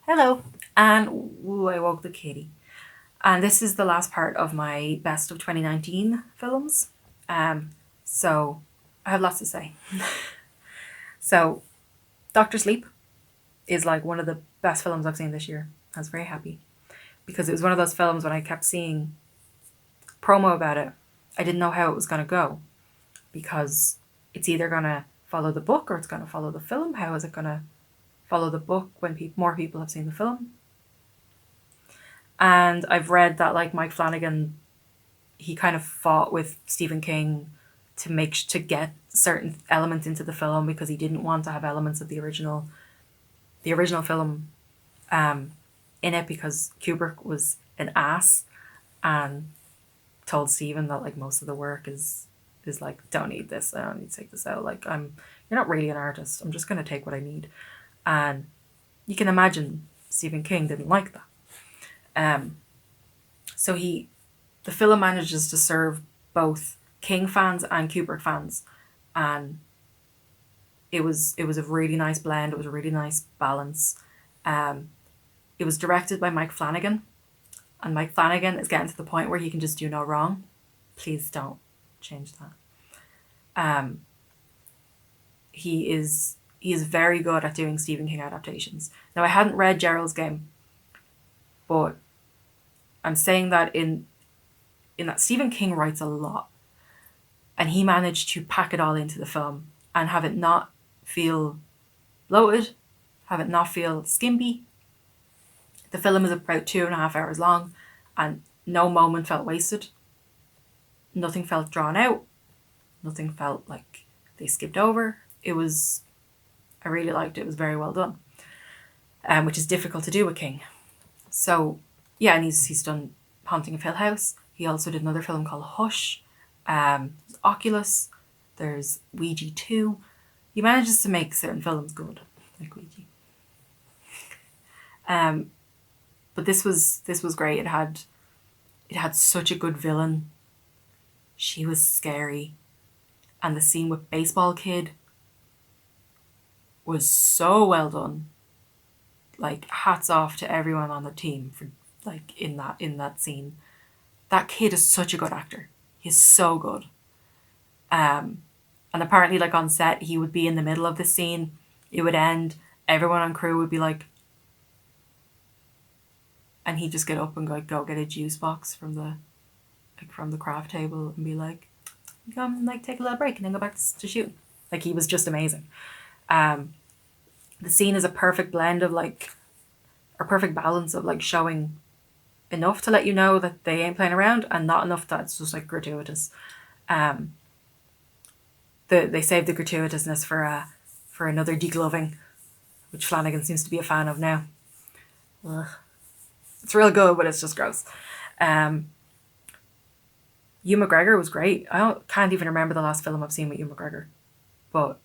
Hello. And ooh, I woke the kitty. And this is the last part of my best of 2019 films. Um, so I have lots to say. So Doctor Sleep is like one of the best films I've seen this year. I was very happy because it was one of those films when I kept seeing promo about it. I didn't know how it was going to go because it's either going to follow the book or it's going to follow the film. How is it going to follow the book when more people have seen the film? And I've read that like Mike Flanagan, he kind of fought with Stephen King to to get certain elements into the film because he didn't want to have elements of the original film um, in it because Kubrick was an ass and told Stephen that like most of the work is like, don't need this, I don't need to take this out, like you're not really an artist, I'm just going to take what I need. And you can imagine Stephen King didn't like that. um so the film manages to serve both King fans and Kubrick fans, and it was a really nice blend. It was a really nice balance. Um, it was directed by Mike Flanagan, and Mike Flanagan is getting to the point where he can just do no wrong. Please don't change that. Um, he is very good at doing Stephen King adaptations. Now I hadn't read Gerald's Game, but I'm saying that in that Stephen King writes a lot, and he managed to pack it all into the film and have it not feel bloated, have it not feel skimpy. The film is about 2.5 hours long, and no moment felt wasted. Nothing felt drawn out. Nothing felt like they skipped over. I really liked it. It was very well done, which is difficult to do with King. So, yeah, and he's done Haunting of Hill House. He also did another film called Hush. Oculus. There's Ouija 2. He manages to make certain films good, like Ouija. Um, but this was great. It had such a good villain. She was scary, and the scene with Baseball Kid was so well done. Like hats off to everyone on the team for like in that scene. That kid is such a good actor. He's so good. Um, and apparently, like on set, he would be in the middle of the scene. It would end. Everyone on crew would be and he'd just get up and go get a juice box from the craft table and be like, come like take a little break and then go back to shooting. Like he was just amazing. Um, the scene is a perfect blend of like a perfect balance of like showing enough to let you know that they ain't playing around and not enough that it's just like gratuitous. Um, they saved the gratuitousness for another degloving, which Flanagan seems to be a fan of now. Ugh. It's real good, but it's just gross. Um, Hugh McGregor was great. Can't even remember the last film I've seen with Hugh McGregor, but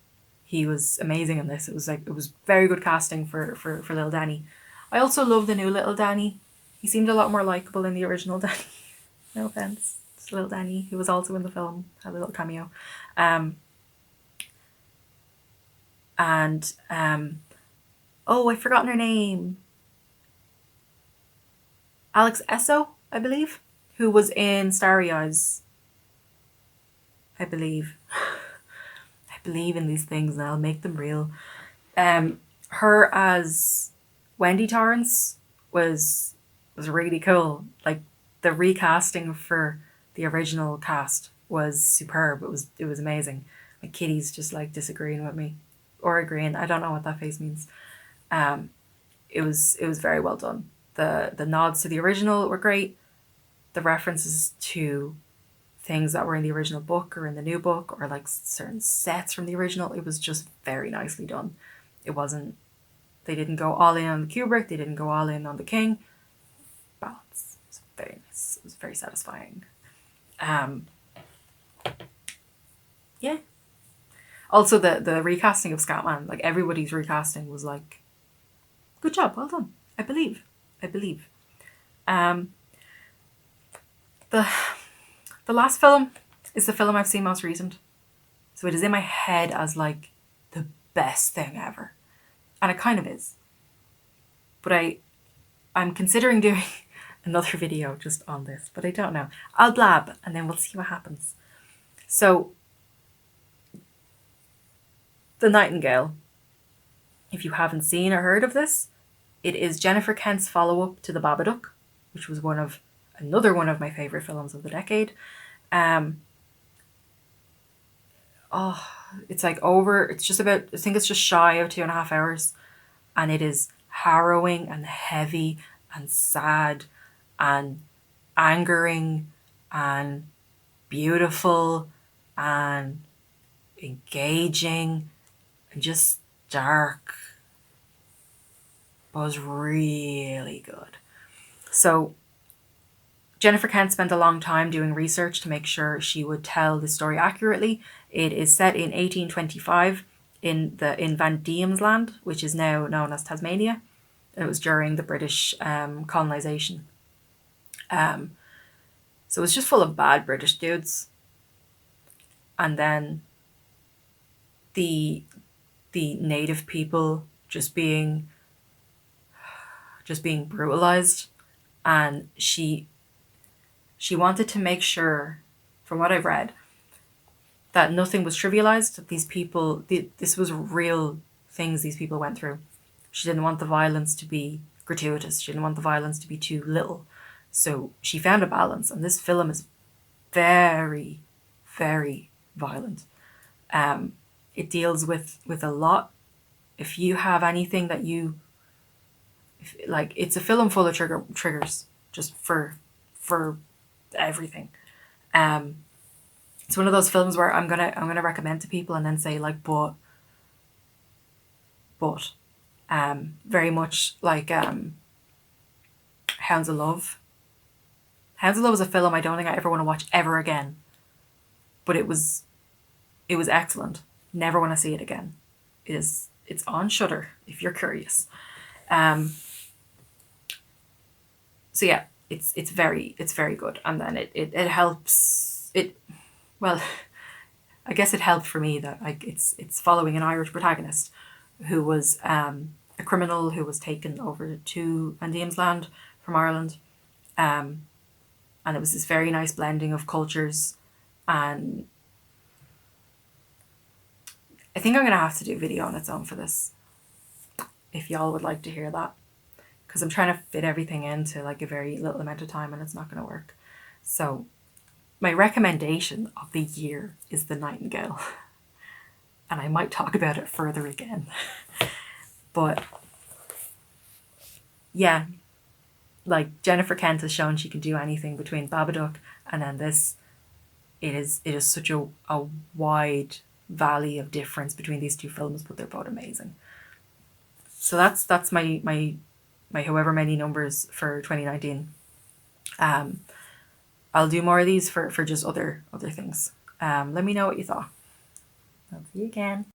he was amazing in this. It was very good casting for little Danny. I also love the new little Danny. He seemed a lot more likable in the original Danny. No offense, it's little Danny, who was also in the film, had a little cameo. Um, and oh, I've forgotten her name. Alex Esso, I believe, who was in Starry Eyes. I believe. I believe in these things and I'll make them real. Her as Wendy Torrance was really cool. Like the recasting for the original cast was superb. It was amazing. My kitty's just like disagreeing with me or agreeing. I don't know what that face means. Um, it was very well done. The nods to the original were great. The references to things that were in the original book or in the new book or like certain sets from the original, it was just very nicely done. It wasn't They didn't go all in on the Kubrick, they didn't go all in on the King. Balance. It was very nice. It was very satisfying. Um yeah. Also the recasting of Scatman, like everybody's recasting was like, good job, well done. I believe. I believe. Um the the last film is the film I've seen most recent. So it is in my head as like the best thing ever. And it kind of is. But I'm considering doing another video just on this, but I don't know. I'll blab and then we'll see what happens. So, The Nightingale, if you haven't seen or heard of this, it is Jennifer Kent's follow-up to The Babadook, which was another one of my favourite films of the decade. It's just about, I think it's just shy of 2.5 hours, and it is harrowing and heavy and sad and angering and beautiful and engaging and just dark, but it was really good. So Jennifer Kent spent a long time doing research to make sure she would tell the story accurately. It is set in 1825 in Van Diemen's Land, which is now known as Tasmania. It was during the British colonization. So it's just full of bad British dudes. And then the native people just being brutalized, and she wanted to make sure, from what I've read, that nothing was trivialized, that these people, this was real things these people went through. She didn't want the violence to be gratuitous. She didn't want the violence to be too little. So she found a balance, and this film is very, very violent. It deals with a lot. If you have anything that it's a film full of triggers, just for everything. It's one of those films where I'm gonna recommend to people and then say like, but very much like Hounds of Love. Hounds of Love is a film I don't think I ever want to watch ever again, but it was excellent. Never want to see it again. It's on Shudder if you're curious. So yeah, it's very good, and then it helps it. Well, I guess it helped for me that it's following an Irish protagonist who was a criminal who was taken over to Van Diemen's Land from Ireland, and it was this very nice blending of cultures. And I think I'm gonna have to do a video on its own for this, if y'all would like to hear that, because I'm trying to fit everything into like a very little amount of time and it's not gonna work. So my recommendation of the year is The Nightingale, and I might talk about it further again. But yeah, like Jennifer Kent has shown she can do anything between Babadook and then this. It is such a wide valley of difference between these two films, but they're both amazing. So that's my however many numbers for 2019. I'll do more of these for just other things. Let me know what you thought. I'll see you again.